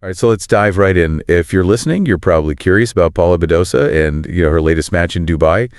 All right, so let's dive right in. If you're listening, you're probably curious about Paula Badosa and her latest match in Dubai.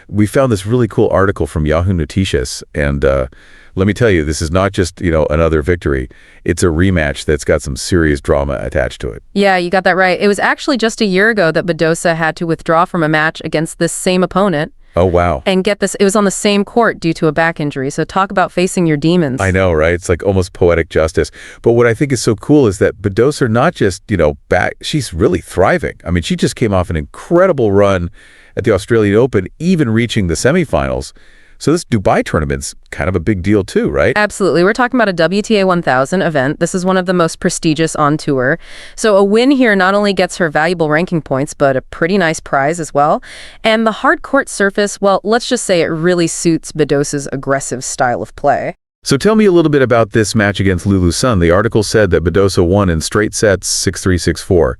We found this really cool article from Yahoo Noticias, and let me tell you, this is not just another victory. It's a rematch that's got some serious drama attached to it. Yeah, you got that right. It was actually just a year ago that Badosa had to withdraw from a match against this same opponent. Oh, wow. And get this, it was on the same court due to a back injury. So talk about facing your demons. I know, right? It's like almost poetic justice. But what I think is so cool is that Badosa not just, back, she's really thriving. I mean, she just came off an incredible run at the Australian Open, even reaching the semifinals. So this Dubai tournament's kind of a big deal too, right? Absolutely. We're talking about a WTA 1000 event. This is one of the most prestigious on tour. So a win here not only gets her valuable ranking points, but a pretty nice prize as well. And the hard court surface, well, let's just say it really suits Badosa's aggressive style of play. So tell me a little bit about this match against Lulu Sun. The article said that Badosa won in straight sets 6-3, 6-4.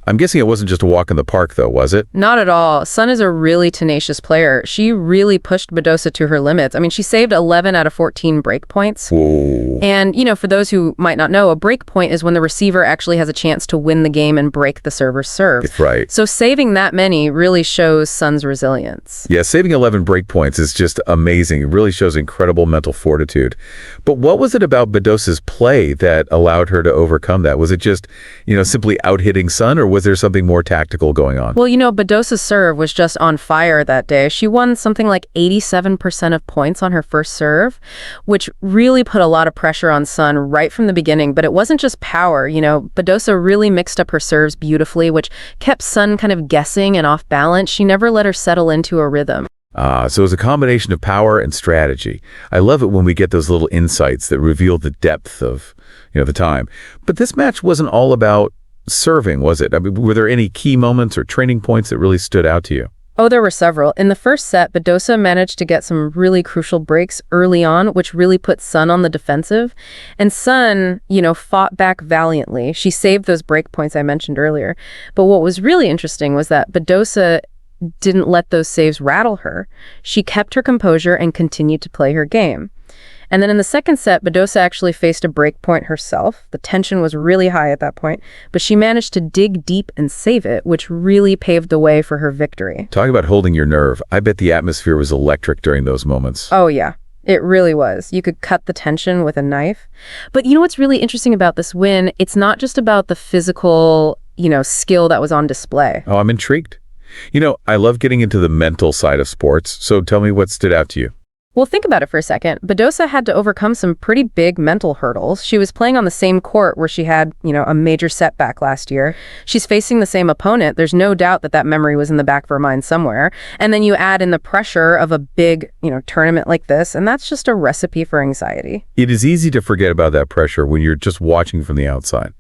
I'm guessing it wasn't just a walk in the park, though, was it? Not at all. Sun is a really tenacious player. She really pushed Badosa to her limits. I mean, she saved 11 out of 14 break points. Whoa. And, for those who might not know, a break point is when the receiver actually has a chance to win the game and break the server's serve. That's right. So saving that many really shows Sun's resilience. Yeah, saving 11 break points is just amazing. It really shows incredible mental fortitude. But what was it about Badosa's play that allowed her to overcome that? Was it just, simply out-hitting Sun, or was there something more tactical going on? Well, Badosa's serve was just on fire that day. She won something like 87% of points on her first serve, which really put a lot of pressure on Sun right from the beginning. But it wasn't just power. Badosa really mixed up her serves beautifully, which kept Sun kind of guessing and off balance. She never let her settle into a rhythm. So it was a combination of power and strategy. I love it when we get those little insights that reveal the depth of, the time. But this match wasn't all about serving, was it? I mean, were there any key moments or training points that really stood out to you? Oh, there were several. In the first set, Badosa managed to get some really crucial breaks early on, which really put Sun on the defensive. And Sun, fought back valiantly. She saved those break points I mentioned earlier. But what was really interesting was that Badosa didn't let those saves rattle her. She kept her composure and continued to play her game. And then in the second set, Badosa actually faced a break point herself. The tension was really high at that point, but she managed to dig deep and save it, which really paved the way for her victory. Talking about holding your nerve, I bet the atmosphere was electric during those moments. Oh, yeah. It really was. You could cut the tension with a knife. But what's really interesting about this win? It's not just about the physical, skill that was on display. Oh, I'm intrigued. I love getting into the mental side of sports, so tell me what stood out to you. Well, think about it for a second. Badosa had to overcome some pretty big mental hurdles. She was playing on the same court where she had, a major setback last year. She's facing the same opponent. There's no doubt that memory was in the back of her mind somewhere. And then you add in the pressure of a big, tournament like this, and that's just a recipe for anxiety. It is easy to forget about that pressure when you're just watching from the outside.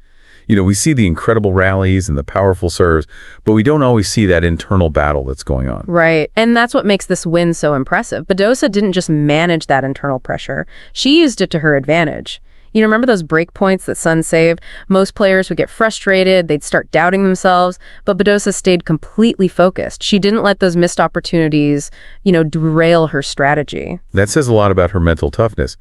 We see the incredible rallies and the powerful serves, but we don't always see that internal battle that's going on. Right. And that's what makes this win so impressive. Badosa didn't just manage that internal pressure. She used it to her advantage. Remember those break points that Sun saved? Most players would get frustrated, they'd start doubting themselves, but Badosa stayed completely focused. She didn't let those missed opportunities, derail her strategy. That says a lot about her mental toughness.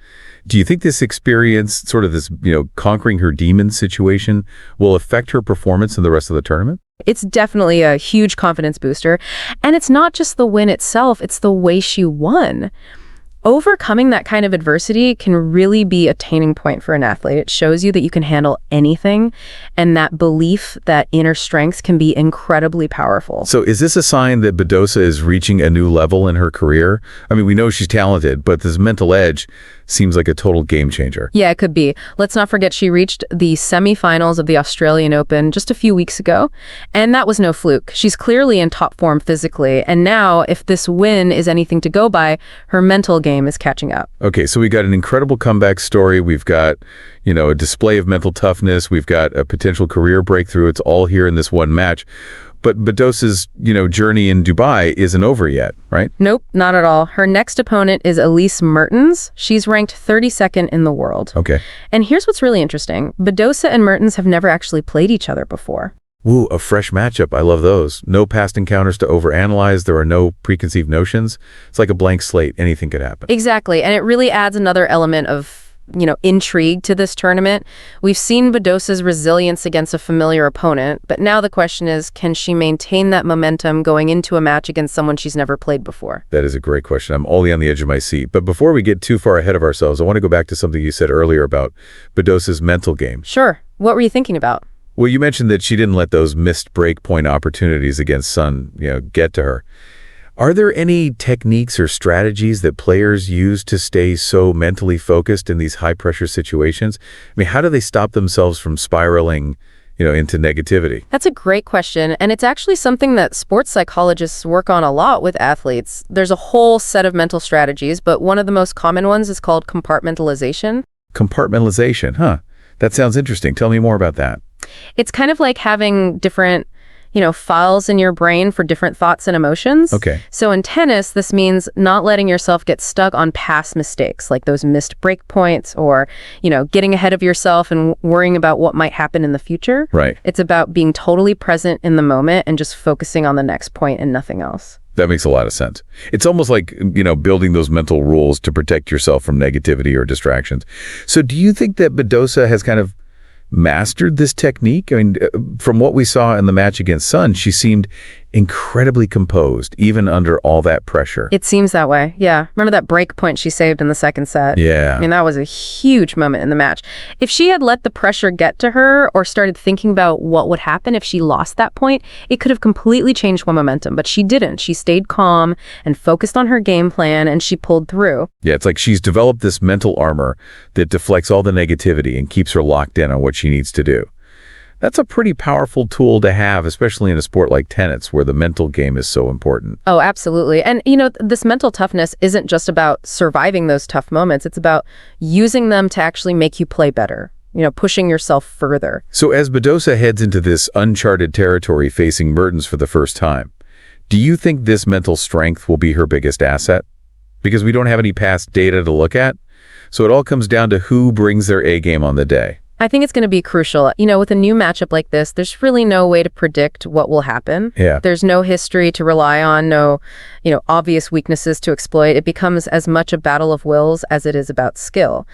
Do you think this experience, sort of this, conquering her demons situation, will affect her performance in the rest of the tournament? It's definitely a huge confidence booster. And it's not just the win itself, it's the way she won. Overcoming that kind of adversity can really be a turning point for an athlete. It shows you that you can handle anything, and that belief, that inner strength can be incredibly powerful. So is this a sign that Badosa is reaching a new level in her career? I mean, we know she's talented, but this mental edge seems like a total game changer. Yeah, it could be. Let's not forget she reached the semifinals of the Australian Open just a few weeks ago, and that was no fluke. She's clearly in top form physically, and now, if this win is anything to go by, her mental game is catching up. Okay, so we got an incredible comeback story. We've got, a display of mental toughness. We've got a potential career breakthrough. It's all here in this one match. But Badosa's, journey in Dubai isn't over yet, right? Nope, not at all. Her next opponent is Elise Mertens. She's ranked 32nd in the world. Okay. And here's what's really interesting. Badosa and Mertens have never actually played each other before. Woo, a fresh matchup. I love those. No past encounters to overanalyze. There are no preconceived notions. It's like a blank slate. Anything could happen. Exactly. And it really adds another element of intrigue to this tournament. We've seen Badosa's resilience against a familiar opponent, but now the question is, can she maintain that momentum going into a match against someone she's never played before? That is a great question. I'm only on the edge of my seat. But before we get too far ahead of ourselves, I want to go back to something you said earlier about Badosa's mental game. Sure. What were you thinking about? Well, you mentioned that she didn't let those missed break point opportunities against Sun, get to her. Are there any techniques or strategies that players use to stay so mentally focused in these high-pressure situations? I mean, how do they stop themselves from spiraling, into negativity? That's a great question, and it's actually something that sports psychologists work on a lot with athletes. There's a whole set of mental strategies, but one of the most common ones is called compartmentalization. Compartmentalization, huh? That sounds interesting. Tell me more about that. It's kind of like having different files in your brain for different thoughts and emotions. Okay. So in tennis, this means not letting yourself get stuck on past mistakes, like those missed break points or, getting ahead of yourself and worrying about what might happen in the future. Right. It's about being totally present in the moment and just focusing on the next point and nothing else. That makes a lot of sense. It's almost like, building those mental rules to protect yourself from negativity or distractions. So do you think that Badosa has kind of mastered this technique? I mean, from what we saw in the match against Sun, she seemed incredibly composed, even under all that pressure. It seems that way, yeah. Remember that break point she saved in the second set? Yeah. I mean, that was a huge moment in the match. If she had let the pressure get to her or started thinking about what would happen if she lost that point, it could have completely changed her momentum, but she didn't. She stayed calm and focused on her game plan, and she pulled through. Yeah, it's like she's developed this mental armor that deflects all the negativity and keeps her locked in on what she needs to do. That's a pretty powerful tool to have, especially in a sport like tennis, where the mental game is so important. Oh, absolutely. And, this mental toughness isn't just about surviving those tough moments. It's about using them to actually make you play better, pushing yourself further. So as Badosa heads into this uncharted territory facing Mertens for the first time, do you think this mental strength will be her biggest asset? Because we don't have any past data to look at, so it all comes down to who brings their A game on the day. I think it's going to be crucial. With a new matchup like this, there's really no way to predict what will happen. Yeah. There's no history to rely on, no, obvious weaknesses to exploit. It becomes as much a battle of wills as it is about skill.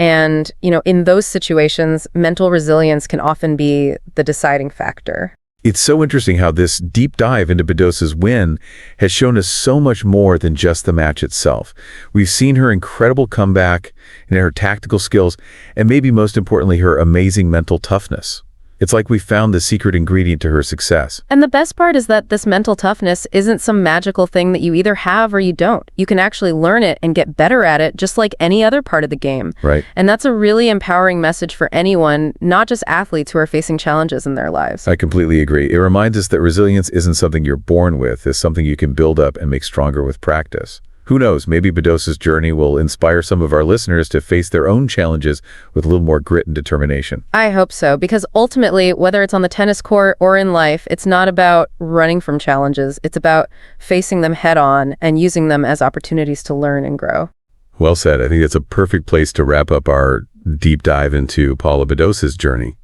And, in those situations, mental resilience can often be the deciding factor. It's so interesting how this deep dive into Badosa's win has shown us so much more than just the match itself. We've seen her incredible comeback and her tactical skills, and maybe most importantly, her amazing mental toughness. It's like we found the secret ingredient to her success. And the best part is that this mental toughness isn't some magical thing that you either have or you don't. You can actually learn it and get better at it just like any other part of the game. Right. And that's a really empowering message for anyone, not just athletes who are facing challenges in their lives. I completely agree. It reminds us that resilience isn't something you're born with. It's something you can build up and make stronger with practice. Who knows, maybe Badosa's journey will inspire some of our listeners to face their own challenges with a little more grit and determination. I hope so, because ultimately, whether it's on the tennis court or in life, it's not about running from challenges. It's about facing them head on and using them as opportunities to learn and grow. Well said. I think it's a perfect place to wrap up our deep dive into Paula Badosa's journey.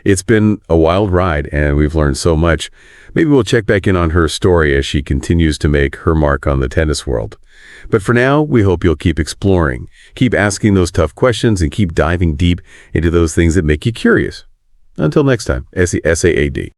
It's been a wild ride, and we've learned so much. Maybe we'll check back in on her story as she continues to make her mark on the tennis world. But for now, we hope you'll keep exploring, keep asking those tough questions, and keep diving deep into those things that make you curious. Until next time, SAAD.